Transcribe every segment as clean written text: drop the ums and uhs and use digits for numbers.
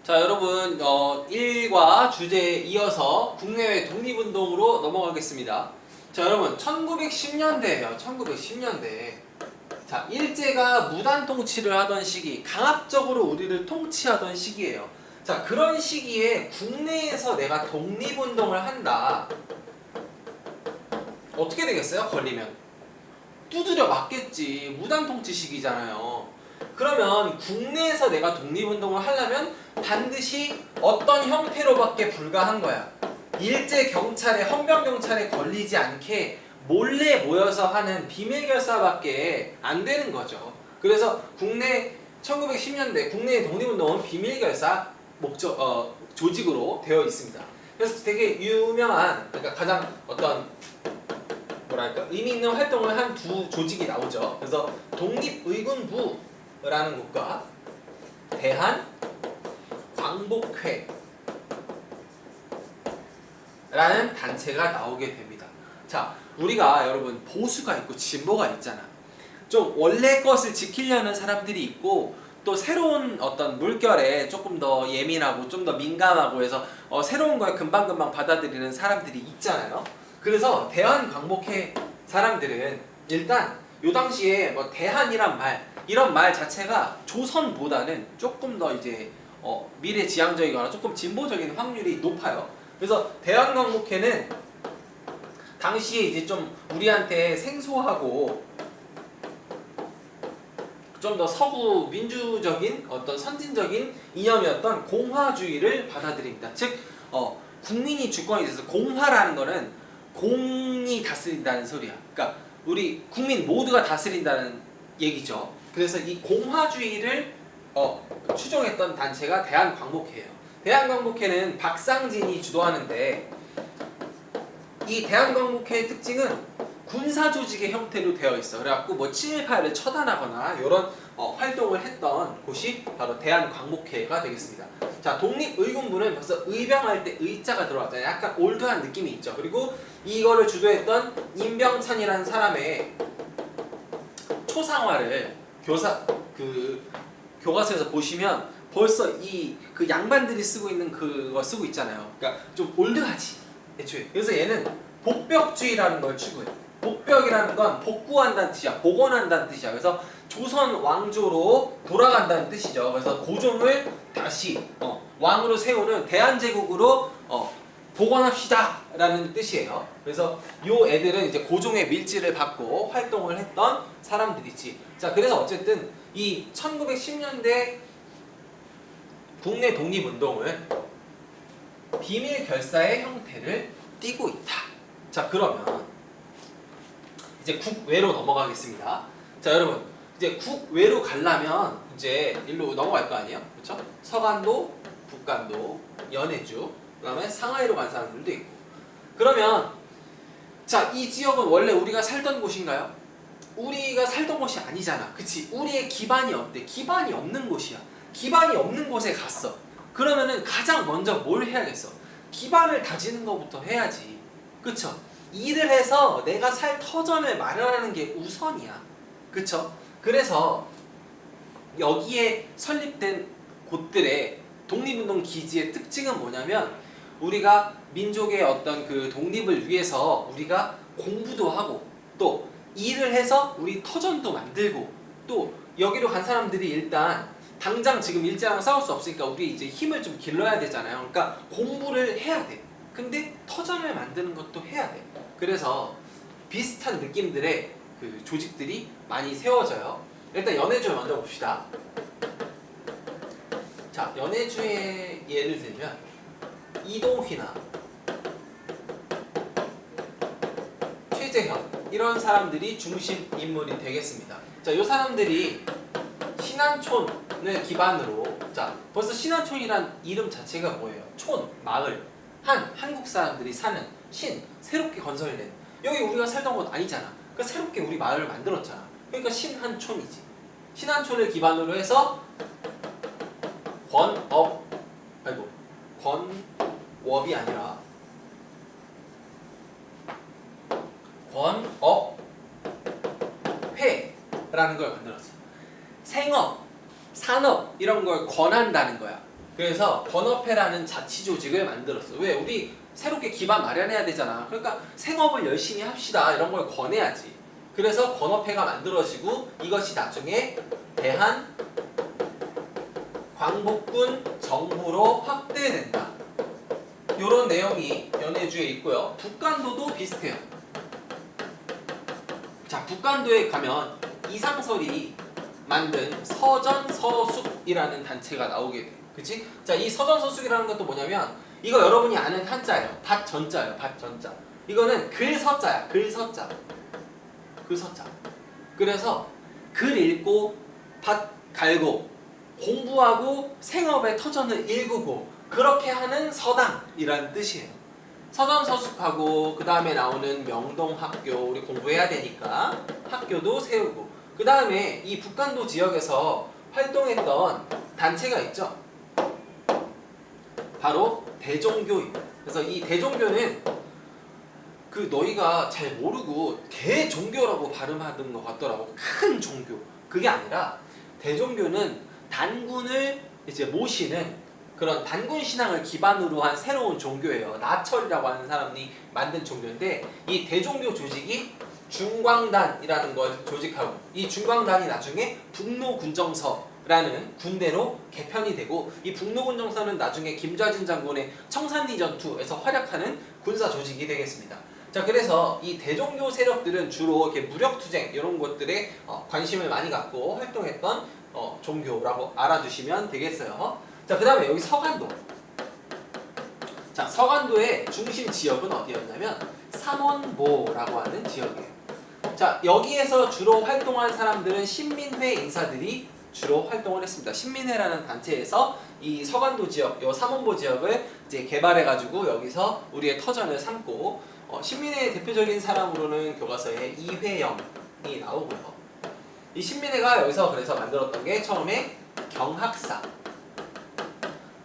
자, 여러분 1과 주제에 이어서 국내외 독립운동으로 넘어가겠습니다. 자, 여러분 1910년대예요. 1910년대. 자, 일제가 무단 통치를 하던 시기, 강압적으로 우리를 통치하던 시기예요. 자, 그런 시기에 국내에서 내가 독립운동을 한다. 어떻게 되겠어요? 걸리면 두드려 맞겠지. 무단 통치 시기잖아요. 그러면 국내에서 내가 독립운동을 하려면 반드시 어떤 형태로밖에 불가한 거야. 일제 경찰에, 헌병 경찰에 걸리지 않게 몰래 모여서 하는 비밀 결사밖에 안 되는 거죠. 그래서 국내 1910년대 국내 독립운동은 비밀 결사 조직으로 되어 있습니다. 그래서 되게 유명한, 그러니까 가장 어떤 뭐랄까 의미 있는 활동을 한 두 조직이 나오죠. 그래서 독립의군부라는 곳과 대한광복회라는 단체가 나오게 됩니다. 자, 우리가 여러분 보수가 있고 진보가 있잖아. 좀 원래 것을 지키려는 사람들이 있고, 또 새로운 어떤 물결에 조금 더 예민하고 좀 더 민감하고 해서 새로운 걸 금방금방 받아들이는 사람들이 있잖아요. 그래서 대한광복회 사람들은 일단 요 당시에 뭐 대한이란 말, 이런 말 자체가 조선보다는 조금 더 이제 미래지향적이거나 조금 진보적인 확률이 높아요. 그래서 대한광복회는 당시에 이제 좀 우리한테 생소하고 좀 더 서구 민주적인 어떤 선진적인 이념이었던 공화주의를 받아들입니다. 즉 국민이 주권이 돼서, 공화라는 거는 공이 다스린다는 소리야. 그러니까 우리 국민 모두가 다스린다는 얘기죠. 그래서 이 공화주의를 추종했던 단체가 대한광복회예요. 대한광복회는 박상진이 주도하는데, 이 대한광복회의 특징은 군사조직의 형태로 되어 있어. 그래갖고 뭐 친일파를 처단하거나 이런 활동을 했던 곳이 바로 대한광복회가 되겠습니다. 자, 독립의군부는 벌써 의병할 때 의자가 들어왔잖아요. 약간 올드한 느낌이 있죠. 그리고 이거를 주도했던 임병찬이라는 사람의 초상화를 교과서에서 보시면 벌써 그 양반들이 쓰고 있는 그거 쓰고 있잖아요. 그러니까 좀 올드하지, 애초에. 그래서 얘는 복벽주의라는 걸 추구해. 복벽이라는 건 복구한다는 뜻이야. 복원한다는 뜻이야. 그래서 조선 왕조로 돌아간다는 뜻이죠. 그래서 고종을 다시 왕으로 세우는 대한제국으로 복원합시다 라는 뜻이에요. 그래서 요 애들은 이제 고종의 밀지를 받고 활동을 했던 사람들이지. 자, 그래서 어쨌든 이 1910년대 국내 독립운동은 비밀 결사의 형태를 띠고 있다. 자, 그러면 이제 국외로 넘어가겠습니다. 자, 여러분 이제 국외로 가려면 이제 일로 넘어갈 거 아니에요? 그렇죠? 서간도, 북간도, 연해주, 그다음에 상하이로 간 사람들도 있고. 그러면 자, 이 지역은 원래 우리가 살던 곳인가요? 우리가 살던 곳이 아니잖아. 그치? 우리의 기반이 어때? 기반이 없는 곳이야. 기반이 없는 곳에 갔어. 그러면은 가장 먼저 뭘 해야겠어? 기반을 다지는 것부터 해야지. 그쵸? 일을 해서 내가 살 터전을 마련하는 게 우선이야. 그쵸? 그래서 여기에 설립된 곳들의 독립운동 기지의 특징은 뭐냐면, 우리가 민족의 어떤 그 독립을 위해서 우리가 공부도 하고, 또 일을 해서 우리 터전도 만들고, 또 여기로 간 사람들이 일단 당장 지금 일제랑 싸울 수 없으니까 우리 이제 힘을 좀 길러야 되잖아요. 그러니까 공부를 해야 돼. 근데 터전을 만드는 것도 해야 돼. 그래서 비슷한 느낌들의 그 조직들이 많이 세워져요. 일단 연해주 먼저 봅시다. 자, 연해주의 예를 들면 이동휘나 최재현, 이런 사람들이 중심 인물이 되겠습니다. 자, 이 사람들이 신안촌을 기반으로, 자, 벌써 신안촌이란 이름 자체가 뭐예요? 촌, 마을, 한국 사람들이 사는, 새롭게 건설된, 여기 우리가 살던 곳 아니잖아. 그러니까 새롭게 우리 마을을 만들었잖아. 그러니까 신한촌이지. 신한촌을 기반으로 해서 권업이 아니라 권업회라는 걸 만들었어. 생업, 산업 이런 걸 권한다는 거야. 그래서 번업회라는 자치 조직을 만들었어. 왜? 우리 새롭게 기반 마련해야 되잖아. 그러니까 생업을 열심히 합시다 이런 걸 권해야지. 그래서 번업회가 만들어지고 이것이 나중에 대한 광복군 정부로 확대된다. 이런 내용이 연해주에 있고요. 북간도도 비슷해요. 자, 북간도에 가면 이상설이 만든 서전서숙이라는 단체가 나오게 돼. 그치? 자, 이 서전서숙이라는 것도 뭐냐면 이거 여러분이 아는 한자예요. 밭전자예요. 밭전자. 이거는 글서자야. 글서자. 글서자. 그래서 글 읽고 밭 갈고 공부하고 생업의 터전을 일구고 그렇게 하는 서당이라는 뜻이에요. 서전서숙하고 그 다음에 나오는 명동학교 우리 공부해야 되니까 학교도 세우고 그 다음에 이 북간도 지역에서 활동했던 단체가 있죠. 바로 대종교입니다. 그래서 이 대종교는 그 너희가 잘 모르고 대종교라고 발음하던 것 같더라고. 큰 종교. 그게 아니라 대종교는 단군을 이제 모시는 그런 단군 신앙을 기반으로 한 새로운 종교예요. 나철이라고 하는 사람이 만든 종교인데 이 대종교 조직이 중광단이라는 걸 조직하고 이 중광단이 나중에 북로군정서라는 군대로 개편이 되고 이 북로군정서는 나중에 김좌진 장군의 청산리 전투에서 활약하는 군사 조직이 되겠습니다. 자, 그래서 이 대종교 세력들은 주로 이렇게 무력투쟁 이런 것들에 관심을 많이 갖고 활동했던 종교라고 알아두시면 되겠어요. 자, 그 다음에 여기 서간도. 자, 서간도의 중심 지역은 어디였냐면 삼원모라고 하는 지역이에요. 자, 여기에서 주로 활동한 사람들은 신민회 인사들이 주로 활동을 했습니다. 신민회라는 단체에서 이 서간도 지역, 요 삼원보 지역을 이제 개발해가지고 여기서 우리의 터전을 삼고 신민회의 대표적인 사람으로는 교과서에 이회영이 나오고요. 이 신민회가 여기서 그래서 만들었던 게 처음에 경학사,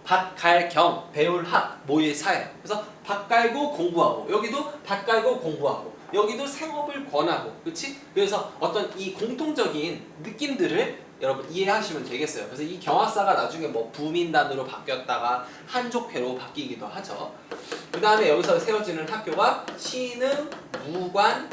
밭, 갈, 경, 배울, 학, 모의, 사예요. 그래서 밭 갈고 공부하고 여기도 밭 갈고 공부하고 여기도 생업을 권하고 그렇지? 그래서 어떤 이 공통적인 느낌들을 여러분 이해하시면 되겠어요. 그래서 이 경학사가 나중에 뭐 부민단으로 바뀌었다가 한족회로 바뀌기도 하죠. 그 다음에 여기서 세워지는 학교가 신흥 무관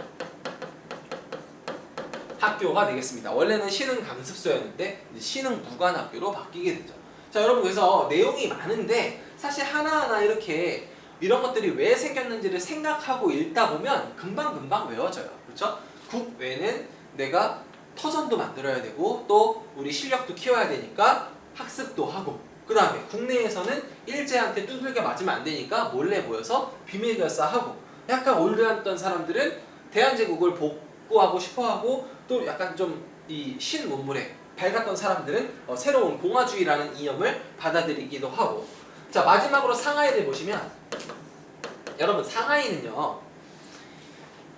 학교가 되겠습니다. 원래는 신흥 강습소였는데 신흥 무관 학교로 바뀌게 되죠. 자, 여러분 그래서 내용이 많은데 사실 하나하나 이렇게 이런 것들이 왜 생겼는지를 생각하고 읽다 보면 금방금방 외워져요. 그렇죠? 국외는 내가 터전도 만들어야 되고 또 우리 실력도 키워야 되니까 학습도 하고 그 다음에 국내에서는 일제한테 두들겨 맞으면 안 되니까 몰래 모여서 비밀결사하고 약간 올드했던 사람들은 대한제국을 복구하고 싶어하고 또 약간 좀 이 신문물에 밝았던 사람들은 새로운 공화주의라는 이념을 받아들이기도 하고 자 마지막으로 상하이를 보시면 여러분 상하이는요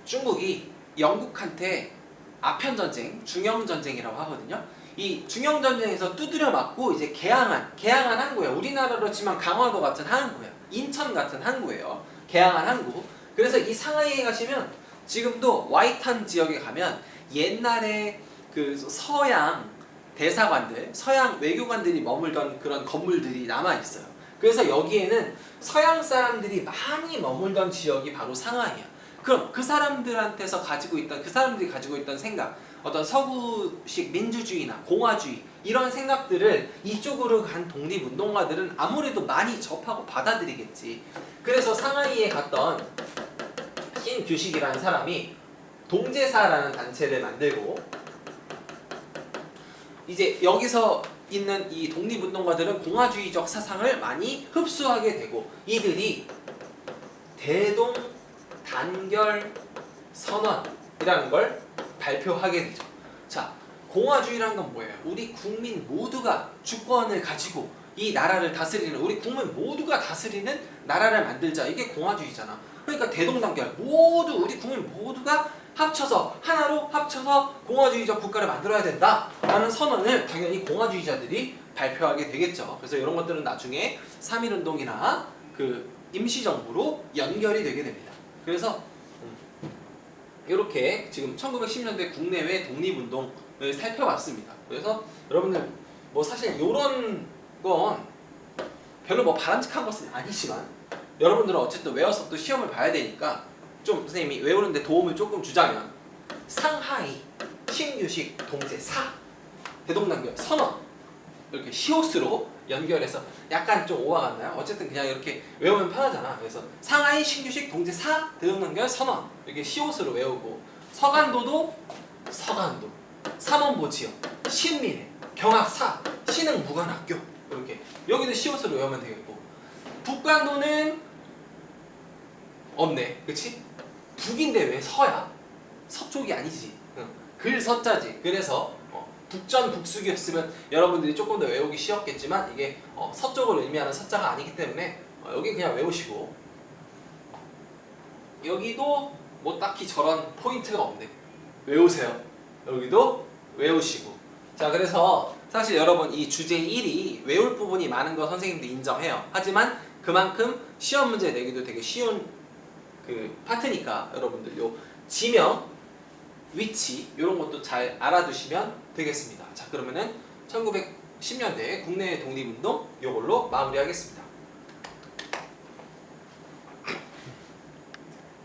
중국이 영국한테 아편전쟁, 중영전쟁이라고 하거든요. 이 중영전쟁에서 두드려 맞고 이제 개항한 항구예요. 우리나라로 치면 강화도 같은 항구예요. 인천 같은 항구예요. 개항한 항구. 그래서 이 상하이에 가시면 지금도 와이탄 지역에 가면 옛날에 그 서양 대사관들, 서양 외교관들이 머물던 그런 건물들이 남아있어요. 그래서 여기에는 서양 사람들이 많이 머물던 지역이 바로 상하이야. 그럼 그 사람들한테서 가지고 있던 그 사람들이 가지고 있던 생각 어떤 서구식 민주주의나 공화주의 이런 생각들을 이쪽으로 간 독립운동가들은 아무래도 많이 접하고 받아들이겠지. 그래서 상하이에 갔던 신규식이라는 사람이 동제사라는 단체를 만들고 이제 여기서 있는 이 독립운동가들은 공화주의적 사상을 많이 흡수하게 되고 이들이 대동 단결 선언이라는 걸 발표하게 되죠. 자, 공화주의라는 건 뭐예요? 우리 국민 모두가 주권을 가지고 이 나라를 다스리는 우리 국민 모두가 다스리는 나라를 만들자. 이게 공화주의잖아. 그러니까 대동단결 모두 우리 국민 모두가 합쳐서 하나로 합쳐서 공화주의적 국가를 만들어야 된다라는 선언을 당연히 공화주의자들이 발표하게 되겠죠. 그래서 이런 것들은 나중에 3.1운동이나 그 임시정부로 연결이 되게 됩니다. 그래서 이렇게 지금 1910년대 국내외 독립운동을 살펴봤습니다. 그래서 여러분들 뭐 사실 이런 건 별로 뭐 바람직한 것은 아니지만 여러분들은 어쨌든 외워서 또 시험을 봐야 되니까 좀 선생님이 외우는데 도움을 조금 주자면 상하이, 신규식, 동제, 사, 대동단결, 선언 이렇게 시옷으로 연결해서 약간 좀 오화 같나요? 어쨌든 그냥 이렇게 외우면 편하잖아. 그래서 상하이, 신규식, 동제, 사, 대동단결, 선언 이렇게 시옷으로 외우고 서간도도 서간도, 삼원보 지역, 신민회, 경학사, 신흥 무관학교 이렇게 여기도 시옷으로 외우면 되겠고 북간도는 없네, 그치? 북인데 왜 서야? 서쪽이 아니지. 글 서자지. 그래서 북전 북숙이었으면 여러분들이 조금 더 외우기 쉬웠겠지만 이게 서쪽을 의미하는 서자가 아니기 때문에 여기 그냥 외우시고 여기도 뭐 딱히 저런 포인트가 없네. 외우세요. 여기도 외우시고. 자, 그래서 사실 여러분 이 주제 1이 외울 부분이 많은 거 선생님도 인정해요. 하지만 그만큼 시험 문제 내기도 되게 쉬운 그 파트니까 여러분들 요 지명, 위치 이런 것도 잘 알아두시면 되겠습니다. 자, 그러면은 1910년대 국내 독립운동 요걸로 마무리하겠습니다.